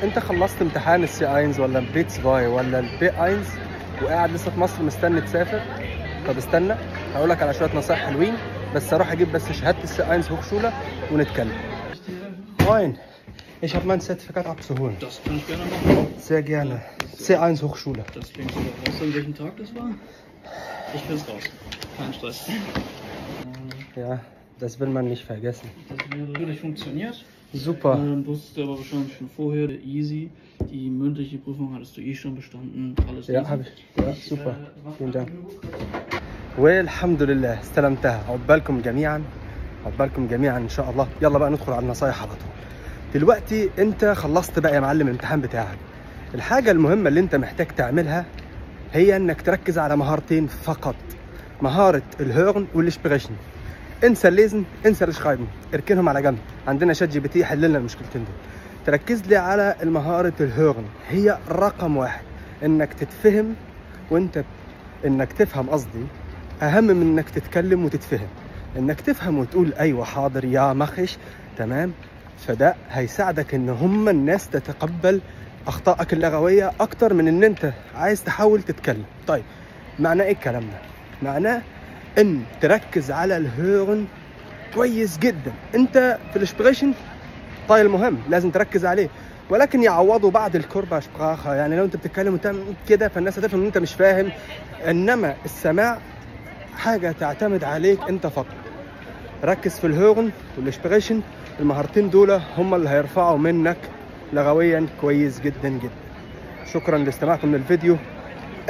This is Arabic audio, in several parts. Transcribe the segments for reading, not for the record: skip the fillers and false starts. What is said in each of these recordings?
انت خلصت امتحان السي 1 ولا البي 2 ولا البي 1 وقاعد لسه في مصر مستني تسافر، طب استنى هقول لك على شويه نصايح حلوين، بس اروح اجيب بس شهاده السي 1 Hochschule ونتكلم. Moin, ich habe mein Zertifikat abzuholen. Das kann ich gerne machen. Sehr gerne. C1 Hochschule. Das klingt super. Weißt du, an welchem Tag das war? Ich bin's raus. Kein Stress. Ja, das will man nicht vergessen. Das hat natürlich funktioniert. Super. Wusstest du aber wahrscheinlich schon vorher, easy. Die mündliche Prüfung hattest du eh schon bestanden. Alles Ja, easy. habe ich. Ja, super. Vielen Dank. والحمد لله استلمتها. عقبالكم جميعا، عقبالكم جميعا ان شاء الله. يلا بقى ندخل على النصايح على طول. دلوقتي انت خلصت بقى يا معلم الامتحان بتاعك. الحاجه المهمه اللي انت محتاج تعملها هي انك تركز على مهارتين فقط، مهاره الهيرن والسبريشن. انسى الليزن، انسى الشرايبن، اركنهم على جنب. عندنا شات جي بي تي يحل لنا المشكلتين دول. تركز لي على مهاره الهيرن، هي رقم واحد. انك تتفهم انك تفهم قصدي اهم من انك تتكلم وتتفهم. انك تفهم وتقول ايوه حاضر يا مخش تمام، فده هيساعدك ان هم الناس تتقبل اخطائك اللغويه اكتر من ان انت عايز تحاول تتكلم. طيب معناه ايه الكلام ده؟ معناه ان تركز على الهيرن كويس جدا. انت في الاسبريشن طيب المهم لازم تركز عليه، ولكن يعوضوا بعد الكوربا شبراخه. يعني لو انت بتتكلم وتعمل كده فالناس هتفهم ان انت مش فاهم، انما السماع حاجه تعتمد عليك انت فقط. ركز في الهيرن والاسبريشن، المهارتين دول هم اللي هيرفعوا منك لغويا كويس جدا جدا. شكرا لاستماعكم للفيديو.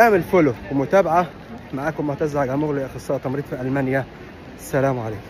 اعمل فولو ومتابعه. معاكم معتز عجموغلي، اخصائي تمريض في المانيا. السلام عليكم.